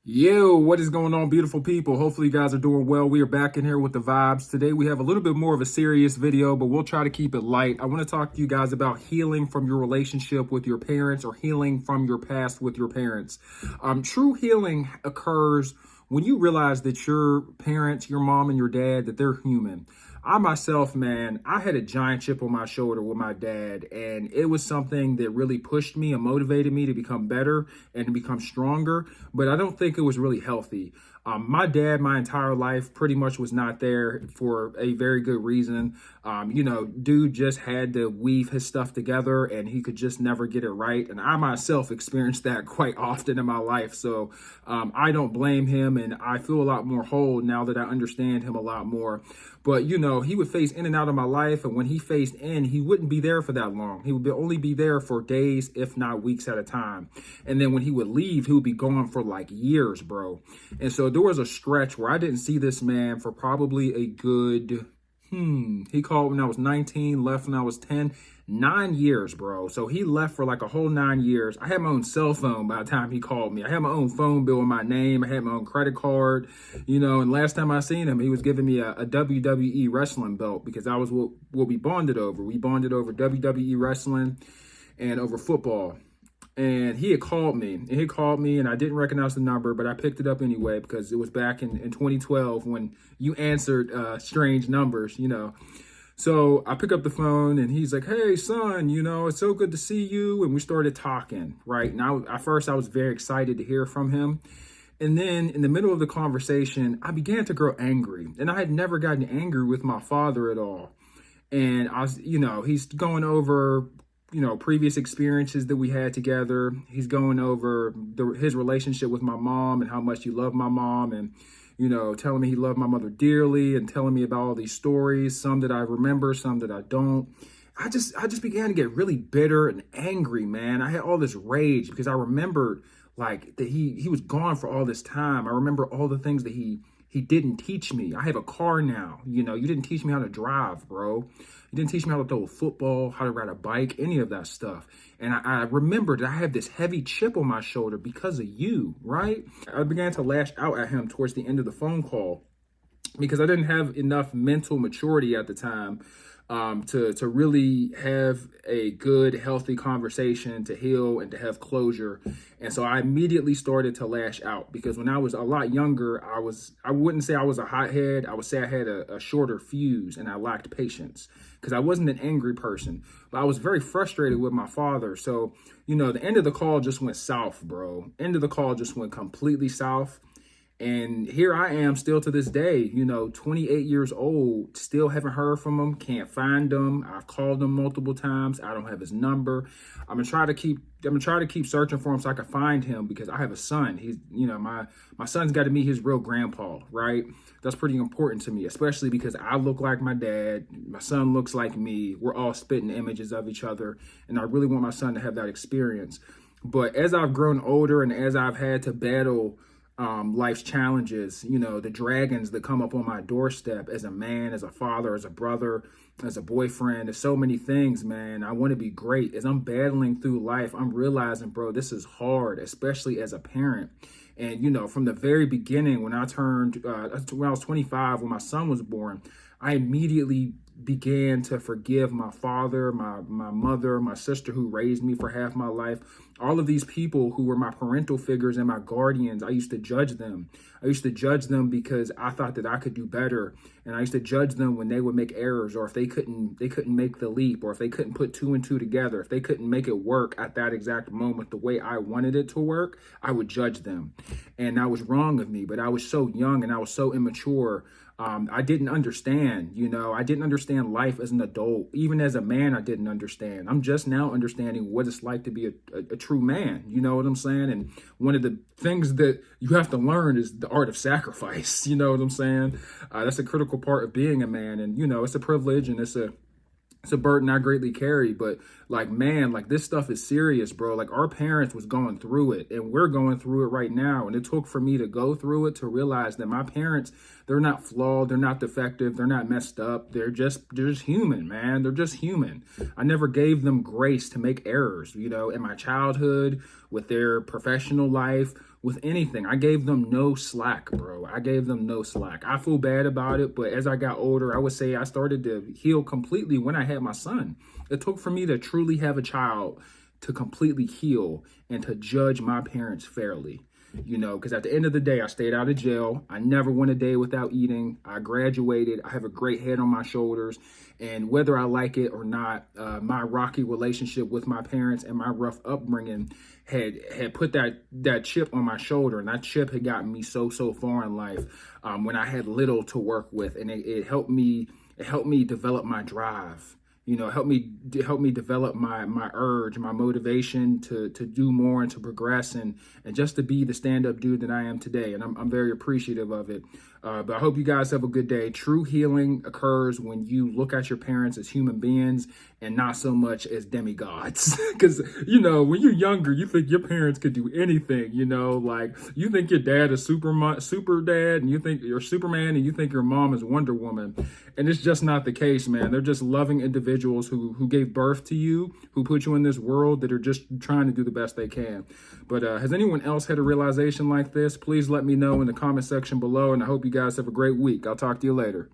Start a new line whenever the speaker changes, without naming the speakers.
Yo, what is going on, beautiful people? Hopefully you guys are doing well. We are back in here with the vibes. Today we have a little bit more of a serious video, but we'll try to keep it light. I want to talk to you guys about healing from your relationship with your parents or healing from your past with your parents. True healing occurs when you realize that your parents, your mom and your dad, that they're human. I myself, man, I had a giant chip on my shoulder with my dad, and it was something that really pushed me and motivated me to become better and to become stronger. But I don't think it was really healthy. My dad, my entire life, pretty much was not there for a very good reason. Dude just had to weave his stuff together and he could just never get it right. And I myself experienced that quite often in my life. So I don't blame him, and I feel a lot more whole now that I understand him a lot more. But, he would phase in and out of my life. And when he phased in, he wouldn't be there for that long. He would only be there for days, if not weeks at a time. And then when he would leave, he would be gone for like years, bro. And so there was a stretch where I didn't see this man for probably a good, he called when I was 19, left when I was 10. 9 years, bro. So he left for like a whole 9 years. I had my own cell phone by the time he called me. I had my own phone bill in my name. I had my own credit card, and last time I seen him, he was giving me a WWE wrestling belt because I was what we bonded over. We bonded over WWE wrestling and over football. And he called me and I didn't recognize the number, but I picked it up anyway because it was back in 2012 when you answered strange numbers. So I pick up the phone and he's like, "Hey, son, it's so good to see you." And we started talking, right? Now, at first, I was very excited to hear from him. And then in the middle of the conversation, I began to grow angry. And I had never gotten angry with my father at all. And he's going over, previous experiences that we had together. He's going over his relationship with my mom and how much he loved my mom, and telling me he loved my mother dearly and telling me about all these stories, some that I remember, some that I don't. I just began to get really bitter and angry, man. I had all this rage because I remembered like that he was gone for all this time. I remember all the things that he didn't teach me. I have a car now. You didn't teach me how to drive, bro. You didn't teach me how to throw a football, how to ride a bike, any of that stuff. And I remembered that I have this heavy chip on my shoulder because of you, right? I began to lash out at him towards the end of the phone call because I didn't have enough mental maturity at the time to really have a good, healthy conversation, to heal and to have closure. And so I immediately started to lash out because when I was a lot younger, I wouldn't say I was a hothead. I would say I had a shorter fuse and I lacked patience because I wasn't an angry person, but I was very frustrated with my father. So, the end of the call just went south, bro. End of the call just went completely south. And here I am still to this day, 28 years old, still haven't heard from him, can't find him. I've called him multiple times. I don't have his number. I'm gonna try to keep searching for him so I can find him because I have a son. He's, my son's got to meet his real grandpa, right? That's pretty important to me, especially because I look like my dad. My son looks like me. We're all spitting images of each other. And I really want my son to have that experience. But as I've grown older and as I've had to battle life's challenges, the dragons that come up on my doorstep as a man, as a father, as a brother, as a boyfriend, there's so many things, man. I want to be great. As I'm battling through life, I'm realizing, bro, this is hard, especially as a parent. And, from the very beginning, when I was 25, when my son was born, I immediately began to forgive my father, my mother, my sister who raised me for half my life. All of these people who were my parental figures and my guardians, I used to judge them. I used to judge them because I thought that I could do better. And I used to judge them when they would make errors, or if they couldn't make the leap, or if they couldn't put two and two together, if they couldn't make it work at that exact moment the way I wanted it to work, I would judge them. And that was wrong of me, but I was so young and I was so immature. I didn't understand, I didn't understand life as an adult. Even as a man, I didn't understand. I'm just now understanding what it's like to be a true man. You know what I'm saying? And one of the things that you have to learn is the art of sacrifice. You know what I'm saying? That's a critical part of being a man. And, it's a privilege and it's a burden I greatly carry, but like, man, like this stuff is serious, bro. Like our parents was going through it and we're going through it right now. And it took for me to go through it to realize that my parents, they're not flawed. They're not defective. They're not messed up. They're just human, man. They're just human. I never gave them grace to make errors, in my childhood, with their professional life, with anything. I gave them no slack, bro. I gave them no slack. I feel bad about it, but as I got older, I would say I started to heal completely when I had my son. It took for me to truly have a child to completely heal and to judge my parents fairly. You know, because at the end of the day, I stayed out of jail. I never went a day without eating. I graduated. I have a great head on my shoulders. And whether I like it or not, my rocky relationship with my parents and my rough upbringing had put that chip on my shoulder. And that chip had gotten me so far in life when I had little to work with. And it helped me develop my drive. You know, help me develop my urge, my motivation to do more and to progress and just to be the stand-up dude that I am today. And I'm very appreciative of it. But I hope you guys have a good day. True healing occurs when you look at your parents as human beings and not so much as demigods. Because, you know, when you're younger, you think your parents could do anything, you know, like you think your dad is super dad and you think you're Superman and you think your mom is Wonder Woman. And it's just not the case, man. They're just loving individuals who gave birth to you, who put you in this world that are just trying to do the best they can. But has anyone else had a realization like this? Please let me know in the comment section below. And I hope you guys have a great week. I'll talk to you later.